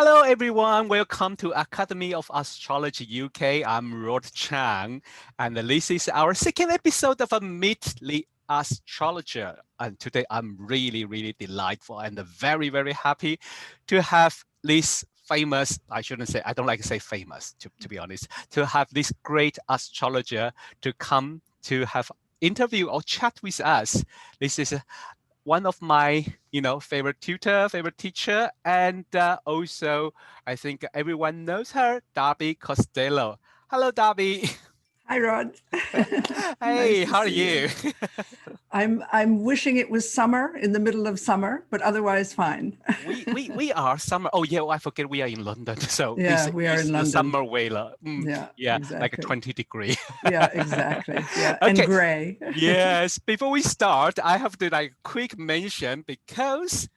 Hello, everyone. Welcome to Academy of Astrology UK. I'm Rod Chang, and this is our second episode of Meet the Astrologer. And today I'm really delightful and very, very happy to have this famous, I shouldn't say, I don't like to say famous, to be honest, to have this great astrologer to come to have interview or chat with us. This is one of my, favorite tutor, favorite teacher, and also I think everyone knows her, Darby Costello. Hello, Darby. Hi, Rod. Nice Hey, to how are see you? I'm wishing it was summer, in the middle of summer, but otherwise fine. we are summer. Oh yeah, I forget we are in London, so Yeah, we are it's in the London. summer weather. Yeah, Yeah, like a exactly. 20-degree. Yeah, exactly. Yeah, and Okay. gray. Yes. Before we start, I have to quick mention because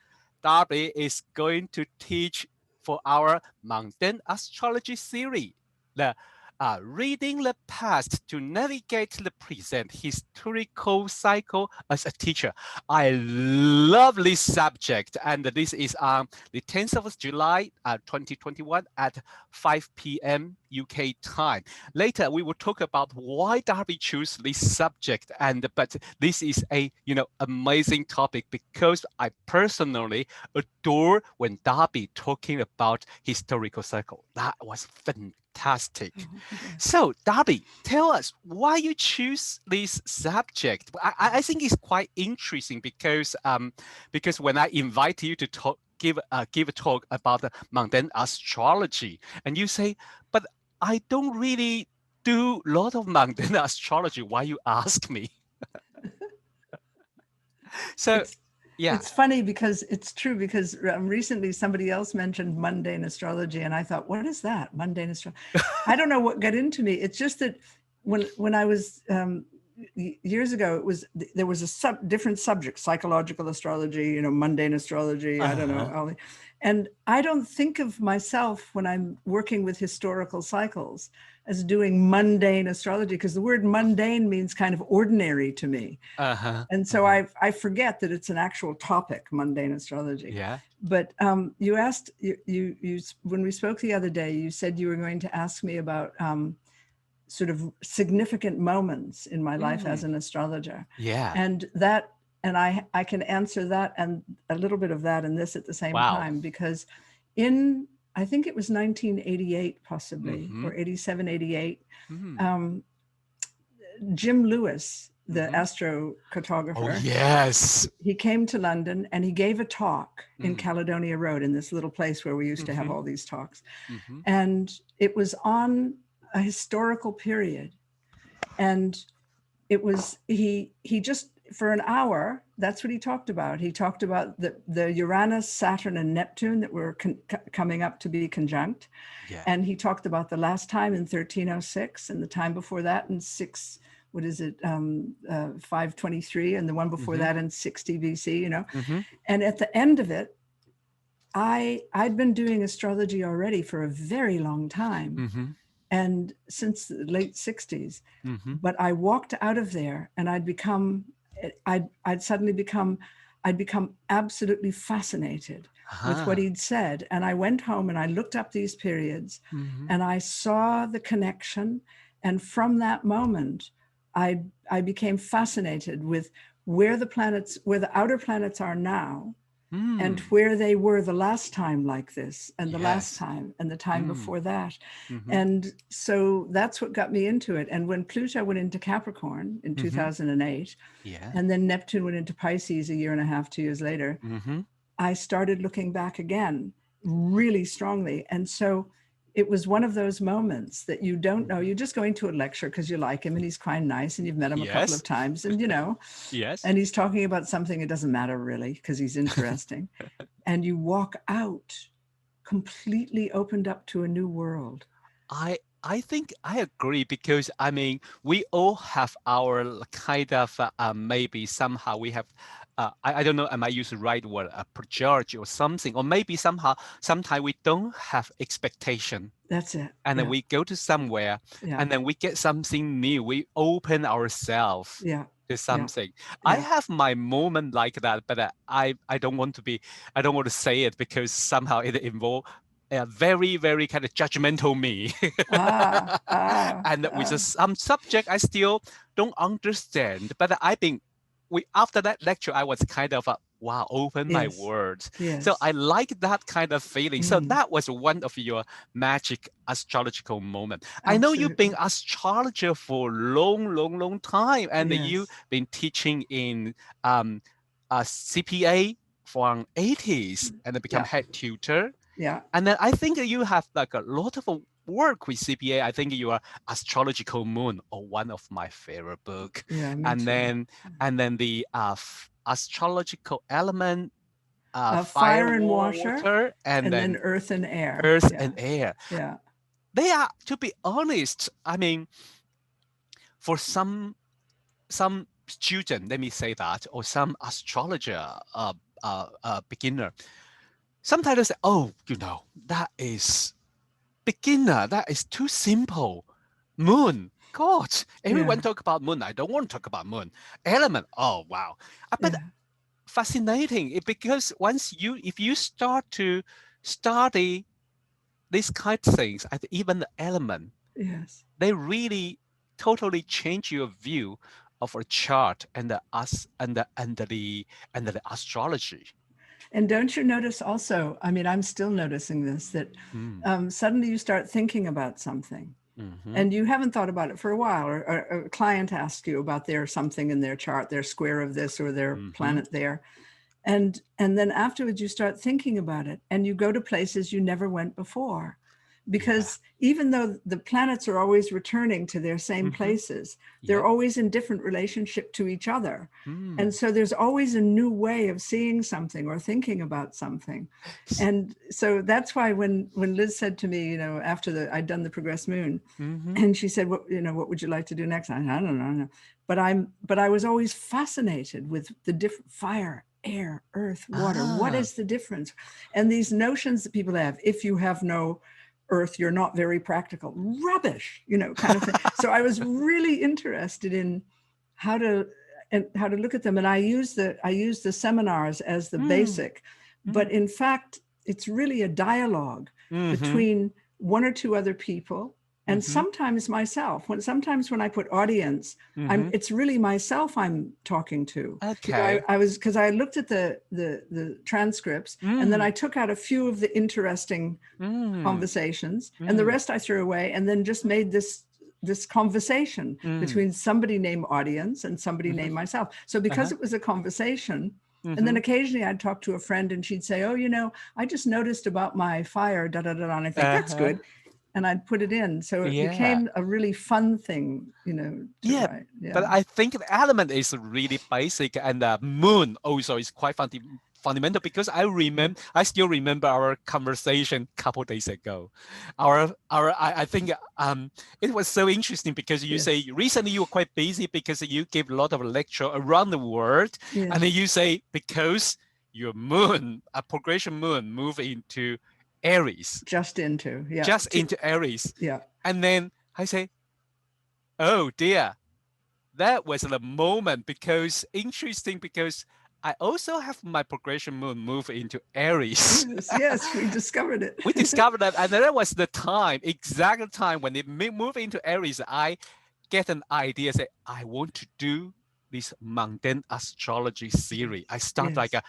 Darby is going to teach for our Mundane Astrology Series, the reading the past to navigate the present historical cycle as a teacher. I love this subject, and this is on the 10th of July, 2021 at 5 p.m. UK time. Later, we will talk about why Darby chose this subject, but this is a amazing topic because I personally adore when Darby talking about historical cycle. That was fantastic. Yes. So Darby, tell us why you choose this subject. I think it's quite interesting because when I invite you to talk. Give a talk about the mundane astrology, and you say, but I don't really do a lot of mundane astrology. Why you ask me? So, It's yeah. it's funny because it's true because recently somebody else mentioned mundane astrology and I thought, what is that? Mundane astrology. I don't know what got into me. It's just that when I was years ago, there was a different subject, psychological astrology, mundane astrology, I don't know. And I don't think of myself when I'm working with historical cycles as doing mundane astrology, because the word mundane means kind of ordinary to me. And so I forget that it's an actual topic, mundane astrology. Yeah. But you asked, you when we spoke the other day, you said you were going to ask me about sort of significant moments in my life as an astrologer. Yeah. And I can answer that and a little bit of that and this at the same time, because I think it was 1988 possibly, or 87, 88, Jim Lewis, the astrocartographer. Oh, yes. He came to London and he gave a talk in Caledonia Road, in this little place where we used to have all these talks. And it was on a historical period. And it was, he just, for an hour, that's what he talked about. He talked about the Uranus, Saturn, and Neptune that were coming up to be conjunct. Yeah. And he talked about the last time in 1306 and the time before that in 523, and the one before that in 60 BC, And at the end of it, I'd been doing astrology already for a very long time. And since the late 60s, but I walked out of there and I'd become absolutely fascinated with what he'd said. And I went home and I looked up these periods and I saw the connection. And from that moment, I became fascinated with where the outer planets are now, and where they were the last time like this, and the last time, and the time before that. And so that's what got me into it. And when Pluto went into Capricorn in 2008, and then Neptune went into Pisces a year and a half, 2 years later, I started looking back again really strongly. And so it was one of those moments that you don't know. You're just going to a lecture because you like him and he's quite nice and you've met him a couple of times and, and he's talking about something, it doesn't matter really because he's interesting. And you walk out completely opened up to a new world. I think I agree because we all have our kind of maybe somehow we have I don't know, am I using the right word, prejudge or something, or maybe sometimes we don't have expectation. That's it. And then we go to somewhere and then we get something new. We open ourselves to something. I have my moment like that, but I don't want to say it because somehow it very, very kind of judgmental me. And with some subject I still don't understand. But I think after that lecture, I was kind of, wow, open my words. So I like that kind of feeling. So that was one of your magic astrological moments. I know you've been astrologer for long time, and you've been teaching in CPA from 80s and become head tutor. Yeah. And then I think you have like a lot of work with CPA. I think your Astrological Moon, or one of my favorite book. Yeah, me and too. then the astrological element, fire and water, and then earth and air. Earth and air. Yeah. They are, to be honest, I mean, for some student, let me say that, or some astrologer beginner, sometimes they say, oh, that is beginner, that is too simple. Moon, God, everyone talk about moon. I don't want to talk about moon. Element, oh, wow. But fascinating, because if you start to study these kind of things, even the element, they really totally change your view of a chart and the astrology. And don't you notice also, I mean, I'm still noticing this, that suddenly you start thinking about something and you haven't thought about it for a while, or a client asks you about their something in their chart, their square of this or their planet there. And then afterwards you start thinking about it, and you go to places you never went before. Because even though the planets are always returning to their same places, they're always in different relationship to each other. And so there's always a new way of seeing something or thinking about something. And so that's why when Liz said to me, after I'd done the Progress Moon, and she said, what would you like to do next? I don't know. But I was always fascinated with the different fire, air, earth, water. What is the difference? And these notions that people have, if you have no earth, you're not very practical. Rubbish, kind of thing. So I was really interested in how to look at them. And I use the seminars as the basic, but in fact, it's really a dialogue between one or two other people, and sometimes myself. Sometimes when I put audience, it's really myself I'm talking to. Okay. Because I looked at the transcripts, and then I took out a few of the interesting conversations, and the rest I threw away, and then just made this conversation between somebody named audience and somebody named myself. So because it was a conversation, and then occasionally I'd talk to a friend and she'd say, oh, I just noticed about my fire, da, da, da, and I think that's good. And I'd put it in. So it became a really fun thing, to write. Yeah. But I think the element is really basic, and the moon also is quite fundamental, because I still remember our conversation a couple of days ago. I think it was so interesting, because you say recently you were quite busy because you gave a lot of lecture around the world, and then you say because your moon, a progression moon, move into Aries. Just into Aries. Yeah. And then I say, oh dear, that was the moment, because I also have my progression moon move into Aries. Yes, we discovered it. We discovered that, and that was the exact time when it moved into Aries. I get an idea, say, I want to do this Mundane Astrology Series. I start like a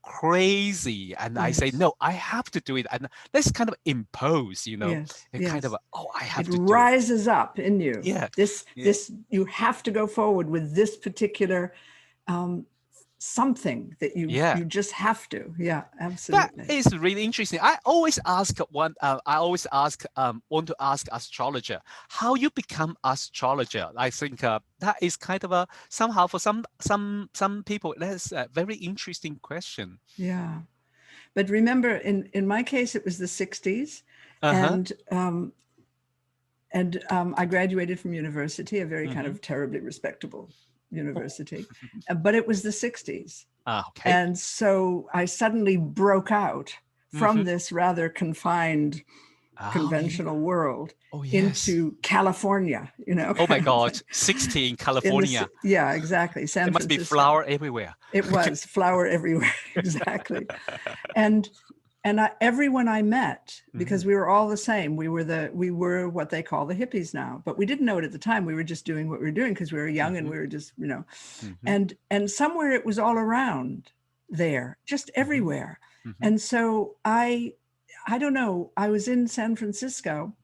crazy, and I say, no, I have to do it, and let's kind of impose, kind of I have to do it. It rises up in you. This you have to go forward with this particular something that you just have to. Yeah, absolutely. That is really interesting. I always want to ask astrologer how you become astrologer. I think that is kind of somehow for some people that's a very interesting question. Yeah, but remember, in my case, it was the 60s, and I graduated from university, a very kind of terribly respectable university, but it was the 60s. Okay. And so I suddenly broke out from this rather confined conventional world into California, Oh my God, 60 in California. Yeah, exactly. San Francisco. Must be flower everywhere. It was flower everywhere, exactly. And And everyone I met, because Mhm. we were all the same, we were what they call the hippies now, but we didn't know it at the time. We were just doing what we were doing because we were young and Mhm. we were just, Mhm. and somewhere it was all around there, just Mhm. everywhere. Mhm. And so I don't know, I was in San Francisco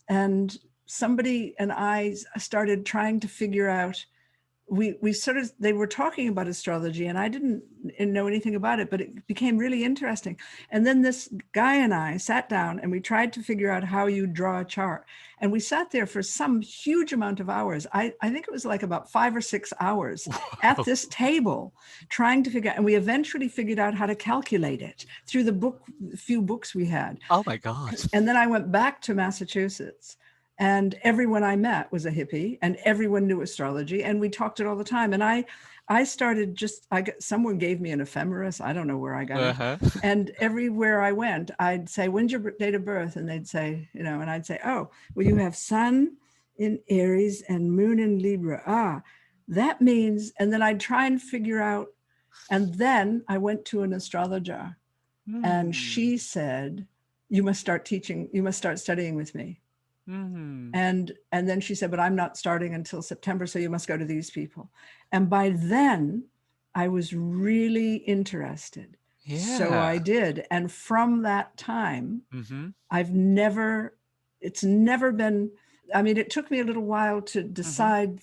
and somebody and I started trying to figure out, we sort of, they were talking about astrology and I didn't know anything about it, but it became really interesting. And then this guy and I sat down and we tried to figure out how you draw a chart. And we sat there for some huge amount of hours. I think it was like about 5 or 6 hours at Wow. this table trying to figure out, and we eventually figured out how to calculate it through the few books we had. Oh my God. And then I went back to Massachusetts and everyone I met was a hippie and everyone knew astrology and we talked it all the time. And I started someone gave me an ephemeris. I don't know where I got it. Uh-huh. And everywhere I went, I'd say, when's your date of birth? And they'd say, and I'd say, oh, well, you have sun in Aries and moon in Libra. Ah, that means, and then I'd try and figure out. And then I went to an astrologer and Hmm. she said, you must start studying with me. Hmm. And then she said, but I'm not starting until September, so you must go to these people. And by then I was really interested, so I Yeah. did. And from that time Mhm. I've never it's never been, I mean, it took me a little while to Mhm. decide.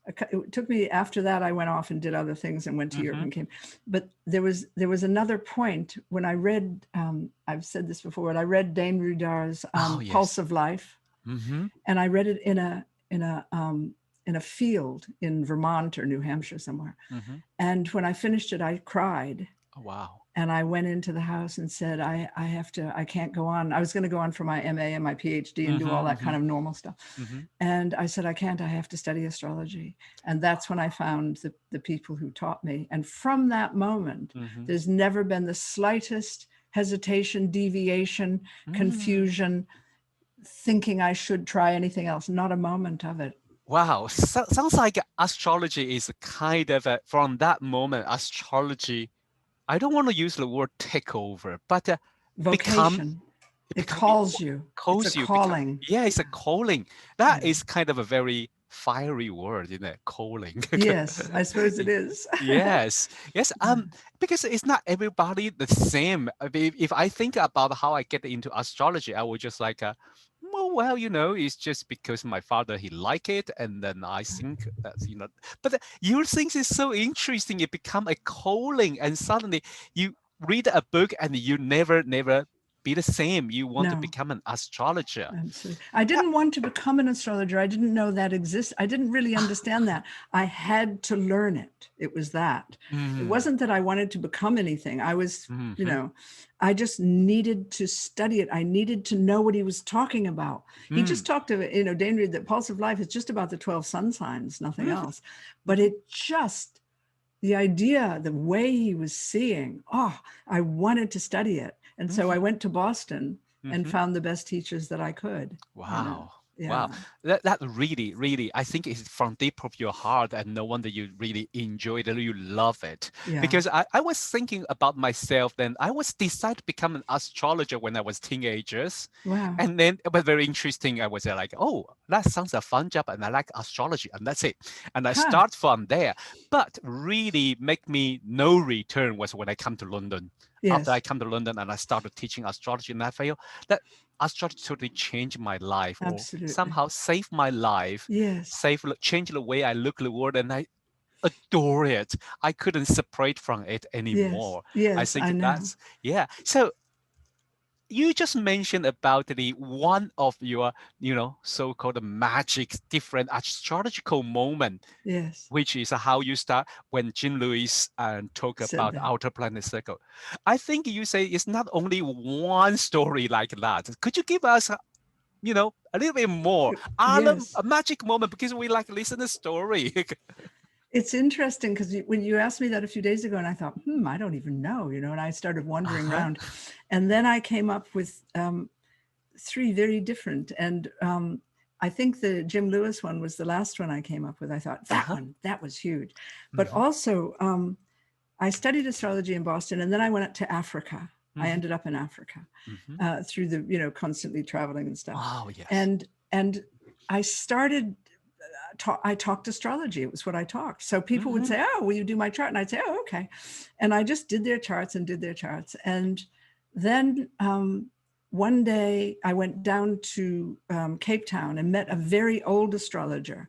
It took me, after that I went off and did other things and went to Europe Mhm. and came. But there was another point when I read, I've said this before, but I read Dane Rudar's Oh Pulse yes. of Life, Mhm. and I read it in a field in Vermont or New Hampshire somewhere. Mhm. And when I finished it, I cried. Oh wow. And I went into the house and said, I can't go on. I was going to go on for my MA and my PhD and do all Mhm. that kind Mhm. of normal stuff. Mhm. And I said, I can't, I have to study astrology. And that's when I found the people who taught me. And from that moment, Mhm. there's never been the slightest hesitation, deviation, Mm. confusion, thinking I should try anything else. Not a moment of it. Wow. Sounds like astrology is kind of from that moment, astrology. I don't want to use the word takeover, but become Vocation. it It become calls you. It's a calls you become calling. yeah, it's a calling. That Yeah. is kind of a very fiery word, isn't it? Calling. Yes, I suppose it Y- is. Yes, yes. Because it's not everybody the same. I mean, if I think about how I get into astrology, I would just like, well, it's just because my father he like it, and then I think that's. But your things is so interesting. It become a calling, and suddenly you read a book, and you never be the same. You want to No. become an astrologer. Absolutely. I That, didn't want to become an astrologer. I didn't know that exists. I didn't really understand that. I had to learn it. It was that. It mm, wasn't that I wanted to become anything. I was, hmm I just needed to study it. I needed to know what he was talking about. He just mm, talked to, Dane Reed, that Pulse of Life is just about the 12 sun signs, nothing hmm else. But the idea, the way he was seeing, I wanted to study it. And so I hmm went to Boston and hmm found the best teachers that I could. Wow. Wow. Yeah, That really, really, I think it's from deep of your heart, and no wonder you really enjoy it, you love it. yeah. Because I was thinking about myself then. I was decided to become an astrologer when I was teenagers. Wow. And then it was very interesting. I was like, oh, that sounds a fun job and I like astrology, and that's it. And I Huh. start from there. But really make me no return was when I come to London. After I Yes, come to London and I started teaching astrology, and I feel that astrology totally changed my life, or absolutely. somehow saved my life, Yes, changed the way I look at the world, and I adore it. I couldn't separate from it yes, anymore. I yes, think I know. that's yeah. So you just mentioned about the one of your, so-called magic different astrological moment, Yes, which is how you start when Jean Louis talk said about that. outer planet circle. I think you say it's not only one story like that. Could you give us a little bit more. Yes. A magic moment because we like listen to story. It's interesting because when you asked me that a few days ago, and I thought, I don't even know, and I started wandering Uh-huh. around. And then I came up with three very different. And I think the Jim Lewis one was the last one I came up with. I thought Uh-huh. that was huge. But Mm-hmm. also, I studied astrology in Boston, and then I went up to Africa. I ended up in Africa through the, constantly traveling and stuff. Oh, yes. And I started, I talked astrology. It was what I talked. So people would say, oh, will you do my chart? And I'd say, oh, okay. And I just did their charts. And then one day I went down to Cape Town and met a very old astrologer.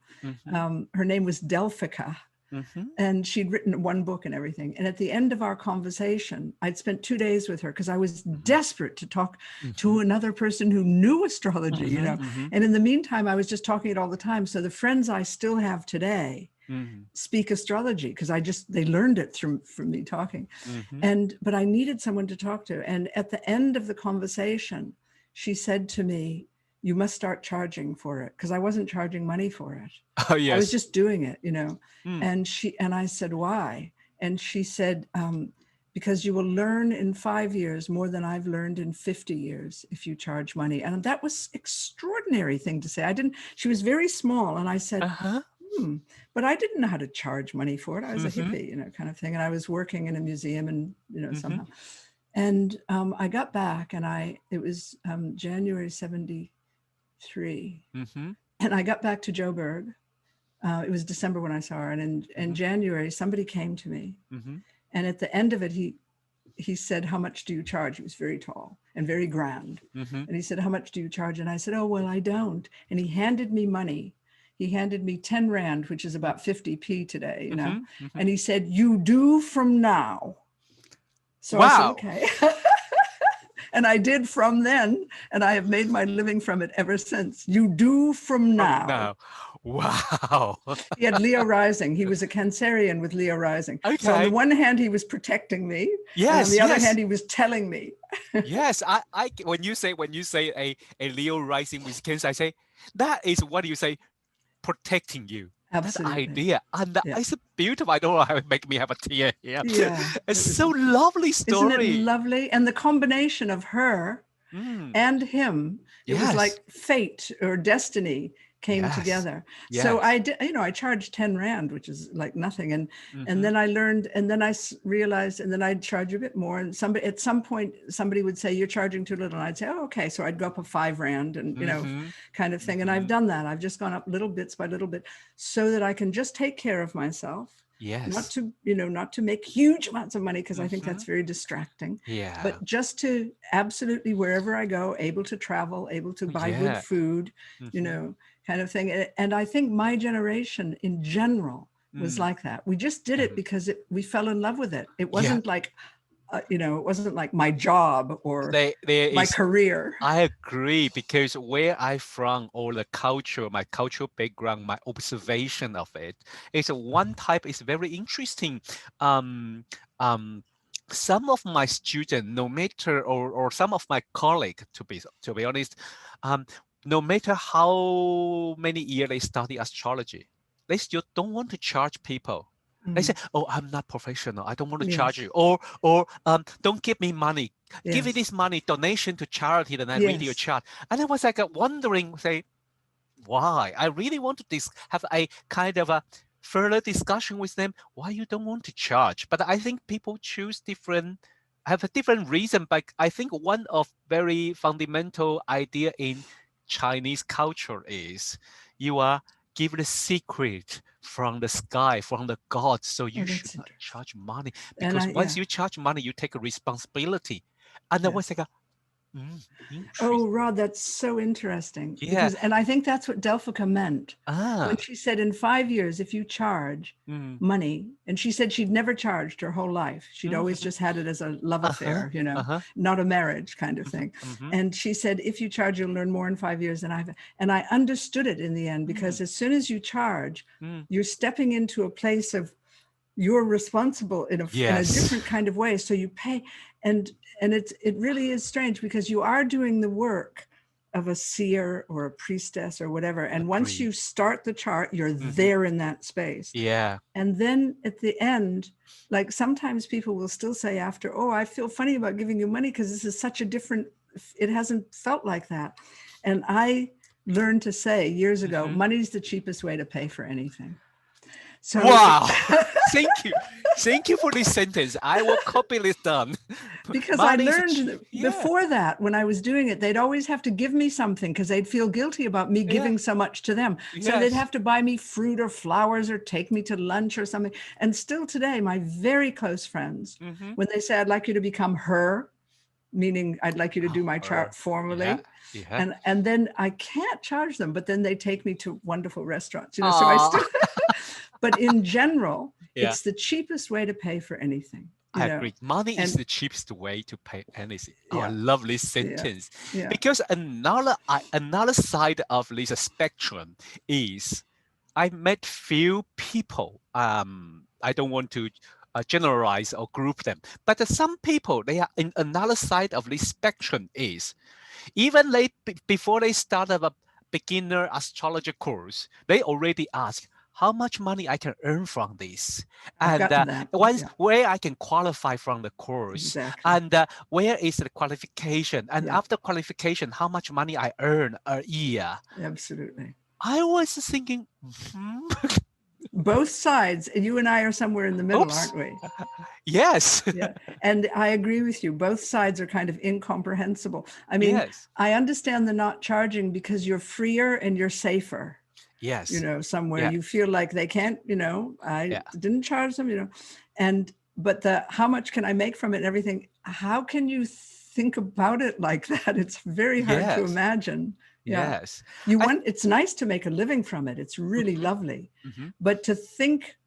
Her name was Delphica. And she'd written one book and everything. And at the end of our conversation, I'd spent 2 days with her because I was desperate to talk to another person who knew astrology, And in the meantime, I was just talking it all the time. So the friends I still have today speak astrology because they learned it from me talking. But I needed someone to talk to. And at the end of the conversation, she said to me, you must start charging for it, because I wasn't charging money for it. Oh, yes. I was just doing it, And I said, why? And she said, because you will learn in 5 years more than I've learned in 50 years if you charge money. And that was extraordinary thing to say. She was very small. And I said, but I didn't know how to charge money for it. I was a hippie, kind of thing. And I was working in a museum and, somehow. And I got back and it was January 73. And I got back to Joburg. It was December when I saw her. And in January, somebody came to me. And at the end of it, he said, how much do you charge? He was very tall and very grand. And he said, how much do you charge? And I said, oh, well, I don't. And he handed me money. He handed me 10 Rand, which is about 50p today, And he said, you do from now. So I said, okay. And I did from then, and I have made my living from it ever since. You do from now. Wow. He had Leo rising. He was a Cancerian with Leo rising. Okay. So on the one hand, he was protecting me. Yes. And on the other hand, he was telling me. Yes. I when you say a Leo rising with Cancer, I say that is what you say, protecting you. Absolutely. That idea. And it's beautiful. I don't know how it make me have a tear here. Yeah. It's so lovely story. Isn't it lovely? And the combination of her and him, it was like fate or destiny came together. So I did, I charged 10 Rand, which is like nothing. And then I learned, and then I realized, and then I'd charge a bit more. And at some point, somebody would say, you're charging too little. And I'd say, oh, okay. So I'd go up a 5 Rand and, kind of thing. And I've done that. I've just gone up little bits by little bit so that I can just take care of myself. Yes. Not to make huge amounts of money, because I think that's very distracting. Yeah. But just to absolutely, wherever I go, able to travel, able to buy good food, kind of thing. And I think my generation in general was like that. We just did it because we fell in love with it. It wasn't like, it wasn't like my job or my career. I agree, because where I'm from, or the culture, my cultural background, my observation of it is one type is very interesting. Some of my students, no matter, or some of my colleagues, to be honest, no matter how many years they study astrology, they still don't want to charge people. They say, oh, I'm not professional. I don't want to charge you. Or don't give me money. Give me this money, donation to charity, then I read your chart. And I was like wondering, say, why? I really want to have a kind of a further discussion with them why you don't want to charge. But I think people have a different reason. But I think one of very fundamental idea in Chinese culture is you are given a secret from the sky, from the gods, so you should not charge money, because once you charge money, you take a responsibility. And I was like, oh, Rod, that's so interesting. Because, and I think that's what Delphica meant when she said in 5 years, if you charge money, and she said she'd never charged her whole life. She'd always just had it as a love affair, not a marriage kind of thing. And she said, if you charge, you'll learn more in 5 years. And I understood it in the end, because as soon as you charge, you're stepping into a place of you're responsible in a different kind of way. So you pay, and it really is strange, because you are doing the work of a seer or a priestess or whatever. And once you start the chart, you're there in that space. Yeah. And then at the end, like sometimes people will still say after, oh, I feel funny about giving you money because this is such a different, it hasn't felt like that. And I learned to say years ago, money's the cheapest way to pay for anything. So Wow. Thank you. Thank you for this sentence. I will copy this down. because I Money is learned yeah. before that, when I was doing it, they'd always have to give me something because they'd feel guilty about me Yeah. giving so much to them. So they'd Yes. have to buy me fruit or flowers or take me to lunch or something. And still today, my very close friends, Mm-hmm. when they say, I'd like you to become her, meaning I'd like you to do my chart Yeah. formally. Yeah. And then I can't charge them, but then they take me to wonderful restaurants, so I Oh. still, but in general, Yeah. it's the cheapest way to pay for anything, I agree. Money is and the cheapest way to pay anything. Oh, I yeah, love this yeah, sentence yeah, because another side of this spectrum is I met few people. I don't want to generalize or group them, but some people they are in another side of this spectrum is even before they start a beginner astrology course, they already ask how much money I can earn from this, I've and gotten that. once Yeah, where I can qualify from the course, exactly. and where is the qualification, and Yeah, after qualification, how much money I earn a year. absolutely. I was thinking, Both sides, and you and I are somewhere in the middle, oops, aren't we? yes, Yeah. And I agree with you. Both sides are kind of incomprehensible. I mean, yes, I understand the not charging because you're freer and you're safer, yes, somewhere yeah, you feel like they can't, I yeah, didn't charge them, and but the how much can I make from it and everything, how can you think about it like that? It's very hard to yes, imagine. Yeah. yes. You I want, it's nice to make a living from it. It's really mhm, lovely. mhm. But to think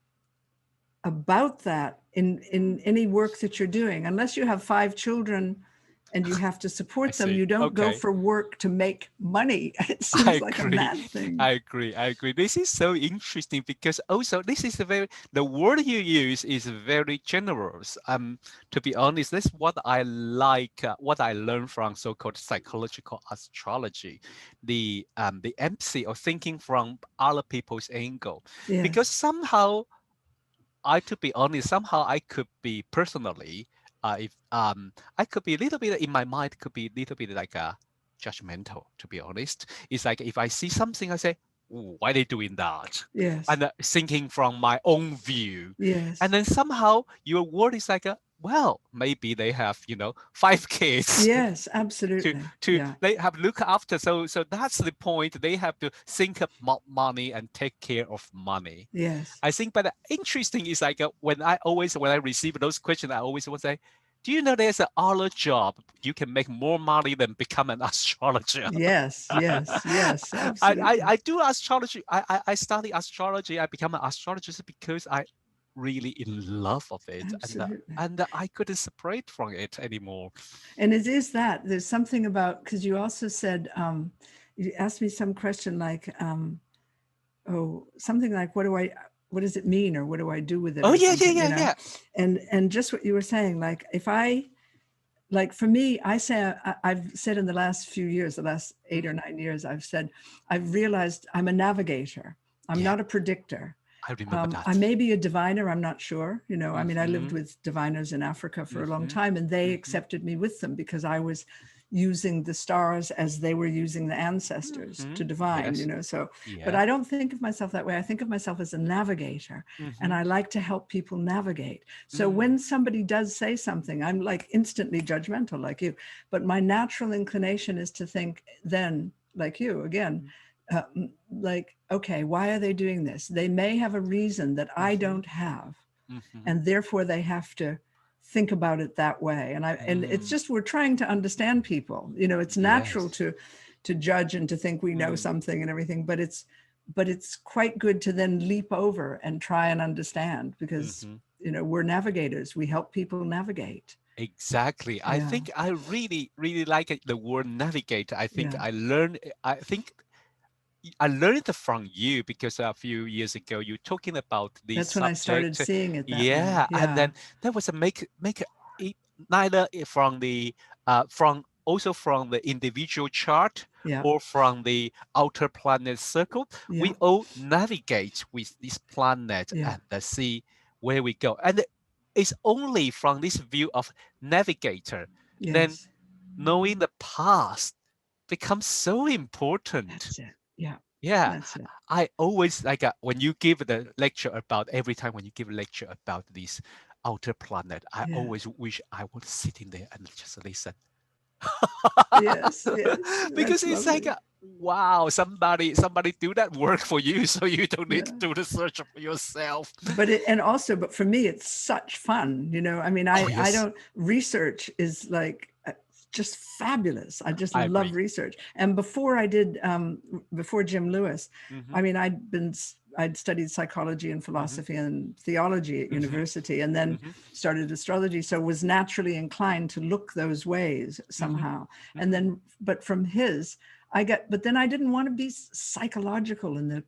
about that in any work that you're doing, unless you have 5 children and you have to I support them, see. you don't go Okay. for work to make money. It I seems like a agree. mad thing. I agree. I agree. This is so interesting because also this is a very the word you use is very generous. To be honest, that's what I like. What I learned from so-called psychological astrology, the empathy or thinking from other people's angle, because Yes. somehow to be honest, somehow I could be personally, if I could be a little bit in my mind, could be a little bit like a judgmental. To be honest, it's like if I see something, I say, "Ooh, why are they doing that?" Yes. And thinking from my own view, and Yes. then somehow your word is like, well, maybe they have 5 kids Yes, to absolutely. to Yeah. they have look after. So that's the point. They have to think about money and take care of money. Yes. I think, but interesting is like when I receive those questions, I always would say, "Do you know there's other job you can make more money than become an astrologer?" Yes. Yes. Yes. I, I Absolutely. I do astrology. I study astrology. I become an astrologist because I really in love of it, Absolutely. and I couldn't separate from it anymore. And it is that there's something about, because you also said, you asked me some question like, oh, something like, what does it mean? Or what do I do with it Oh or yeah, yeah, something, yeah, yeah. and just what you were saying, like if I, like for me, I say, I've said in the last few years, the last 8 or 9 years, I've said, I've realized I'm a navigator. I'm Yeah, not a predictor. I remember I that. may be a diviner. I'm not sure. I mean, I lived Mm-hmm. with diviners in Africa for a long Mm-hmm. time, and they Mm-hmm. accepted me with them because I was using the stars as they were using the ancestors Mm-hmm. to divine. Yes. So, but Yeah. I don't think of myself that way. I think of myself as a navigator, and Mm-hmm. I like to help people navigate. So Mm. when somebody does say something, I'm like instantly judgmental, like you. But my natural inclination is to think then, like you again, uh, like, okay, why are they doing this? They may have a reason that I Mm-hmm. don't have, Mm-hmm. and therefore they have to think about it that way. And it's Mm. just, we're trying to understand people. It's natural Yes. to judge and to think we know Mm. something and everything, but it's quite good to then leap over and try and understand, because Mm-hmm. we're navigators. We help people navigate. Exactly. I Yeah, think I really, really like the word navigate. I think yeah. I learned it from you because a few years ago you talking about this That's when I started subject. seeing it that way. Yeah, and Yeah, then there was a make it neither from the from also from the individual chart yeah, or from the outer planet circle. yeah, We all navigate with this planet yeah. and see where we go. And it's only from this view of navigator then Yes. knowing the past becomes so important. That's it. Yeah. Yeah, That's it. I always like when you give the lecture about every time when you give a lecture about this outer planet, I Yeah. always wish I would sit in there and just listen. Yes, yes. Because That's it's like lovely. wow, somebody do that work for you, so you don't need to Yeah. do the search for yourself. But for me it's such fun, I mean, Oh I yes, don't research is like just fabulous. I just I love agree. research. And before I did before Jim Lewis, Mm-hmm, I mean, I'd studied psychology and mm-hmm, philosophy and theology at mm-hmm, university, and then mm-hmm, started astrology, so was naturally inclined to look those ways mm-hmm, somehow. And mm-hmm. then but from his but then I didn't want to be psychological in the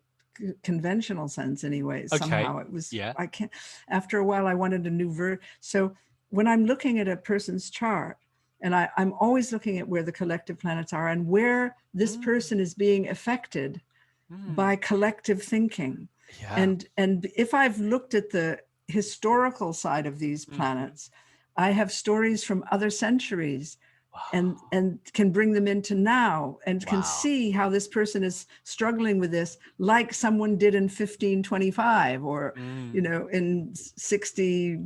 conventional sense anyway. Okay, Somehow it was, yeah. I can't, after a while I wanted a new so when I'm looking at a person's chart, and I'm always looking at where the collective planets are and where this Mm, person is being affected mm, by collective thinking. yeah. And if I've looked at the historical side of these Mm-hmm. planets, I have stories from other centuries Wow. and can bring them into now and can Wow. see how this person is struggling with this, like someone did in 1525, or Mm. in 60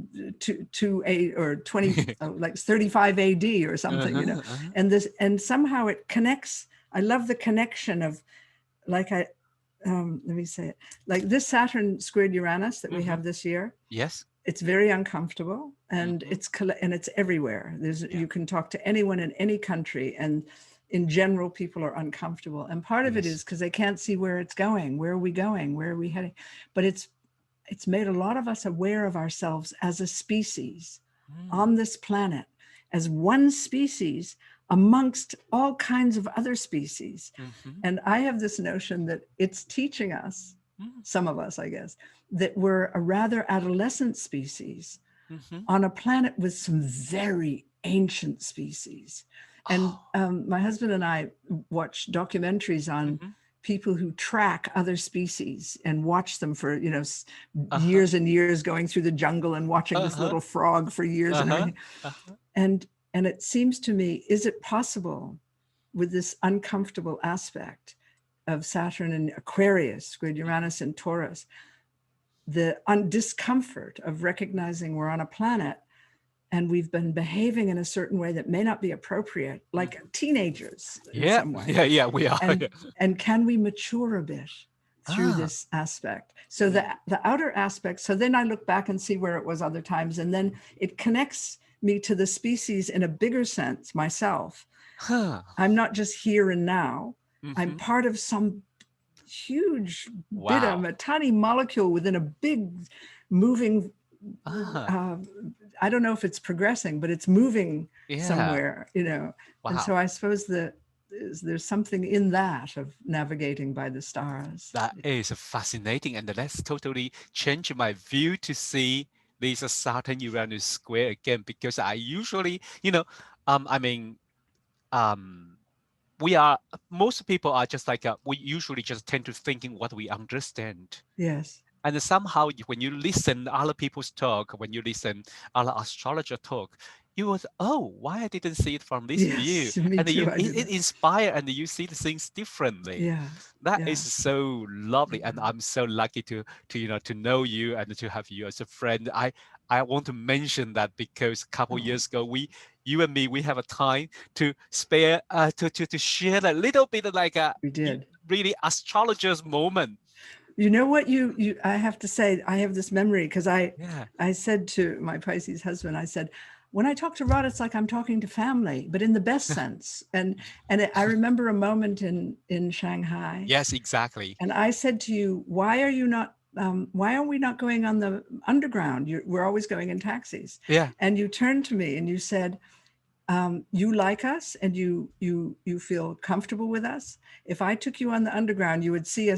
to 8 or 20, like 35 AD or something, Uh-huh, uh-huh. and somehow it connects. I love the connection of, like, let me say it, like this Saturn squared Uranus that we Mm-hmm. have this year. Yes. It's very uncomfortable, and Mm-hmm. it's everywhere. Yeah. You can talk to anyone in any country, and in general people are uncomfortable, and part of it Yes. is because they can't see where it's going. Where are we going? Where are we heading? But it's made a lot of us aware of ourselves as a species Mm. on this planet, as one species amongst all kinds of other species. Mm-hmm. And I have this notion that it's teaching us, Mm. some of us, I guess, that we're a rather adolescent species Mm-hmm. on a planet with some very ancient species. And Oh. my husband and I watch documentaries on Mm-hmm. people who track other species and watch them for Uh-huh. years and years, going through the jungle and watching this Uh-huh. little frog for years and Uh-huh. everything. Uh-huh. And it seems to me, is it possible with this uncomfortable aspect of Saturn and Aquarius, squared Mm-hmm. Uranus and Taurus, the discomfort of recognizing we're on a planet and we've been behaving in a certain way that may not be appropriate, like Mm-hmm. teenagers in Yeah. some way. Yeah. Yeah. We are. And Yeah. and can we mature a bit through Ah. this aspect? So Mm. the outer aspect. So then I look back and see where it was other times, and then it connects me to the species in a bigger sense myself. Huh. I'm not just here and now. I'm Mm-hmm. part of some huge bit of Wow. a tiny molecule within a big moving, Ah. uh, I don't know if it's progressing, but it's moving Yeah. somewhere, And Wow. so I suppose that there's something in that of navigating by the stars. That is fascinating, and that's totally changed my view to see this Saturn Uranus square again. Because I usually, I mean, um, we are most people are just like we usually just tend to thinking what we understand. Yes. And somehow, when you listen other people's talk, when you listen other astrologer talk, you was, oh, why I didn't see it from this view, Yes. Me and too. you I do it that. inspire and you see the things differently. Yeah. That is Yeah. so lovely, and I'm so lucky to to know you and to have you as a friend. I want to mention that because a couple Oh, years ago, you and me, we have a time to spare to share a little bit of like a we did. really astrologer's moment. You know what, I have to say, I have this memory because Yeah. I said to my Pisces husband, I said, when I talk to Rod, it's like I'm talking to family, but in the best sense. And I remember a moment in Shanghai, Yes, exactly. and I said to you, why are we not going on the underground? We're always going in taxis. Yeah. And you turned to me and you said, you like us and you feel comfortable with us. If I took you on the underground, you would see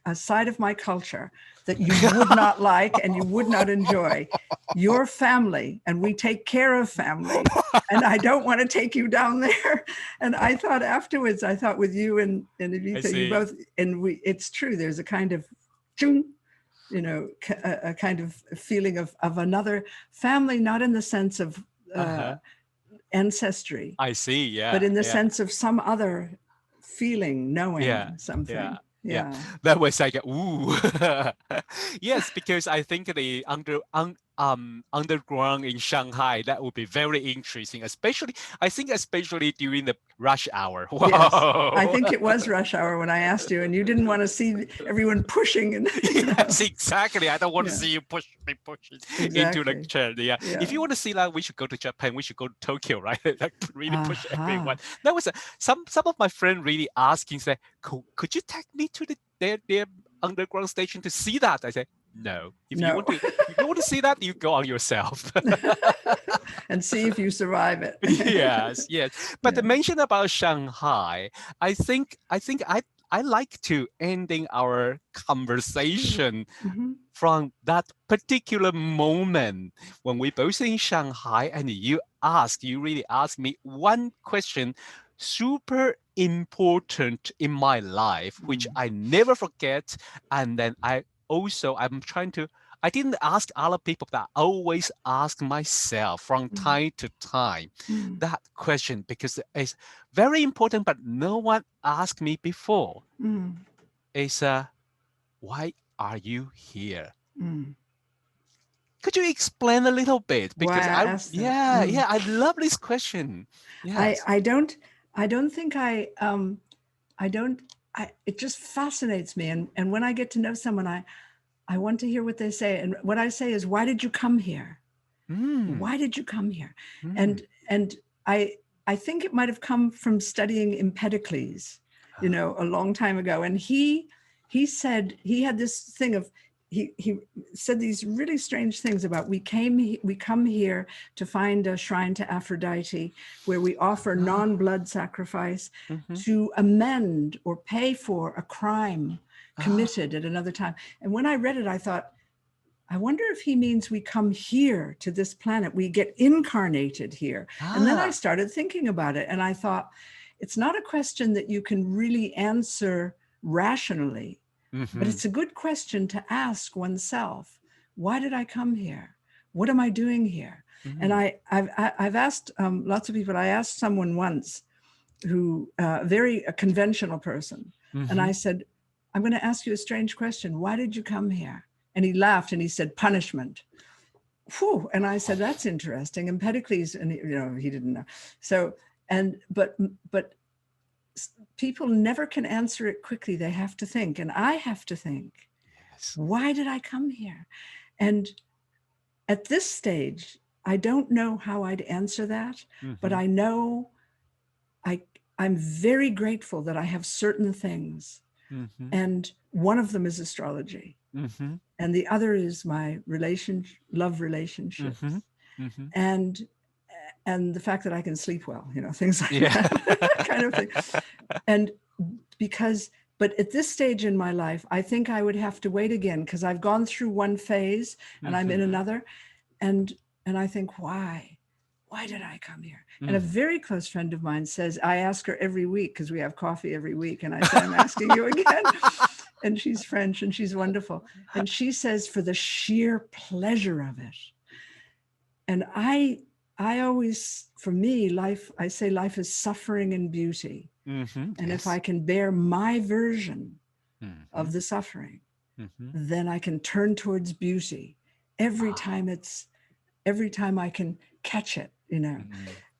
a side of my culture that you would not like and you would not enjoy. Your family, and we take care of family, and I don't want to take you down there. And I thought afterwards, I thought with you and I Evita, you see. both, and it's true, there's a kind of a kind of feeling of another family, not in the sense of Uh-huh. ancestry, I see. but Yeah. in the Yeah. sense of some other feeling, Yeah. knowing Yeah. something. Yeah, Yeah. that was like, ooh. Yes, because I think the underground in Shanghai, that would be very interesting, especially, I think especially during the rush hour. Yes. I Wow. think it was rush hour when I asked you, and you didn't want to see everyone pushing and Yes, exactly. I don't want to Yeah, see you pushing into the exactly. chair. Yeah. If Yeah. you want to see that, we should go to Japan. We should go to Tokyo, right? Like really push everyone. Aha. That was some of my friend really asking, say, could you take me to their underground station to see that? I said, no. No. If you want to see that, you go on yourself. And see if you survive it. Yes, yes. But the Yeah. mention about Shanghai, I like to ending our conversation Mhm. from that particular moment when we both in Shanghai and you really asked me one question super important in my life, which Mm. I never forget. And then I didn't ask other people, but I always ask myself from Mm. time to time Mm. that question because it's very important, but no one asked me before. Mm. Is why are you here? Mm. Could you explain a little bit? Why Because I asked that. I love this question. I Yes. I don't I don't think I don't it just fascinates me, and when I get to know someone, I want to hear what they say, and what I say is, why did you come here? Mm, Why did you come here? mm, And I I think it might have come from studying Empedocles, a long time ago. And he said he had this thing of he said these really strange things about we come here to find a shrine to Aphrodite where we offer ah, non-blood sacrifice mhm, to amend or pay for a crime ah, committed at another time. And when I read it, I thought, I wonder if he means we come here to this planet, we get incarnated here. And then I ah, started thinking about it, and I thought, it's not a question that you can really answer rationally, but mhm, it's a good question to ask oneself. Why did I come here? What am I doing here? And mm, I've asked lots of people. I asked someone once who, a conventional person, and I mhm. said, I'm going to ask you a strange question. Why did you come here? And he laughed and he said, punishment. Whew. And I said, that's interesting. And Empedocles, and he didn't know. So, and but people never can answer it quickly. They have to think, and I have to think. Yes. Why did I come here? And at this stage, I don't know how I'd answer that, but Mhm, I know I I'm very grateful that I have certain things, mhm, and one of them is astrology, mhm, and the other is my love mhm, relationships, mhm. and the fact that I can sleep well, things like Yeah. that kind of thing. And because, but at this stage in my life, I think I would have to wait again because I've gone through one phase and I'm in Mhm, another, and I think, why did I come here? And a mhm. very close friend of mine says, I ask her every week because we have coffee every week, and I say, I'm asking you again. And she's French and she's wonderful, and she says, for the sheer pleasure of it. And I always, for me, life, I say life is suffering and beauty, Mhm, and if I yes. can bear my version of Mhm, the suffering, mhm, then I can turn towards beauty every ah, time every time I can catch it, mhm.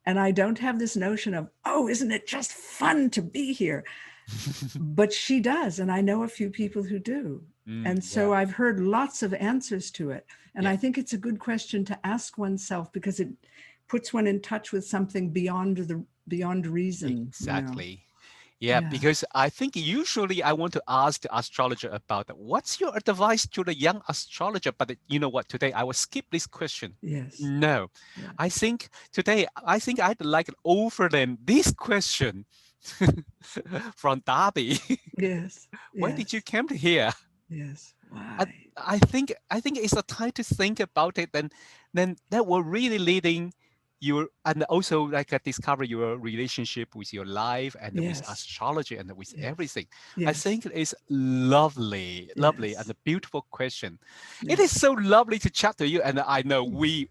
And I don't have this notion of, oh, isn't it just fun to be here? But she does, and I know a few people who do. Mm, And yeah, so I've heard lots of answers to it. And yeah, I think it's a good question to ask oneself because it puts one in touch with something beyond reason. exactly. Yeah, Yeah. because I think usually I want to ask the astrologer about what's your advice to the young astrologer, but you know what? Today I will skip this question. Yes. No, Yeah. I think I'd like to offer them this question from Darby. Yes. Why did you Yes. come here? Yes. I, Why? I think it's a time to think about it, and then that will really leading your and also like discover your relationship with your life and with Yes. astrology and with Yes. everything. I Yes. think it's lovely, lovely and Yes. a beautiful question. It is Yes. so lovely to chat to you, and I know we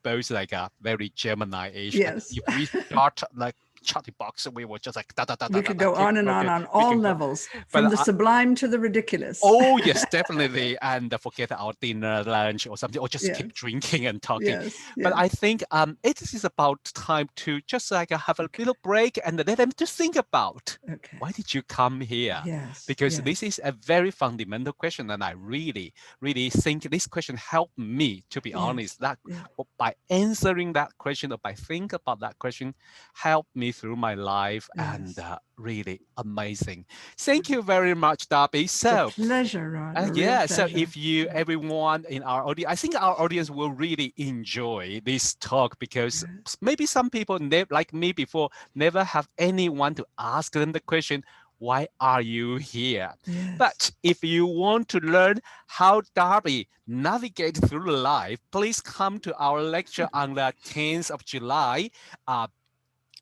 both like a very Gemini-ish, and Yes. if we start like chatty box. We were just like da da da da We da could da. go Keep on and talking. on We all can go. levels, But from the sublime to the ridiculous. oh yes, definitely. And forget our dinner, lunch, or something, or just Yes. keep drinking and talking. Yes. But Yes. I think it is about time to just like have a Okay. little break and let them to think about Okay. why did you come here? Yes. Because this Yes. is a very fundamental question, and I really, really think this question helped me, to be Yes. honest. That Yeah. by answering that question or by think about that question, helped me through my life, and Yes. really amazing. Thank you very much, Darby. It's a So. pleasure, Ron. A real Yeah, so pleasure. if you, everyone in our audience, I think our audience will really enjoy this talk because Yes. maybe some people, like me before, never have anyone to ask them the question, why are you here? Yes. But if you want to learn how Darby navigate through life, please come to our lecture on the 10th of July,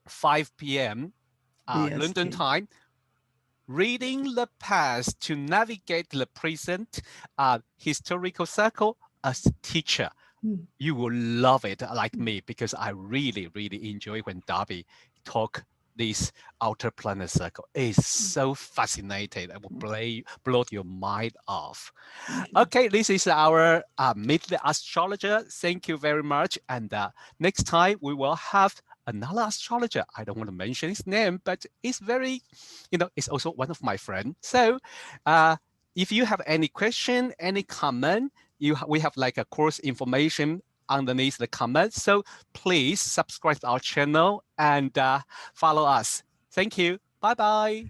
5 p.m. London BST. time. Reading the past to navigate the present, historical circle as a teacher. Hmm. You will love it like me because I really, really enjoy when Darby talk this outer planet circle. It's so fascinating. It will blow your mind off. Thank you. Okay, this is our Meet the Astrologer. Thank you very much. And next time we will have another astrologer. I don't want to mention his name, but it's very, it's also one of my friends. So if you have any question, any comment, we have like a course information underneath the comments. So please subscribe to our channel and follow us. Thank you. Bye-bye.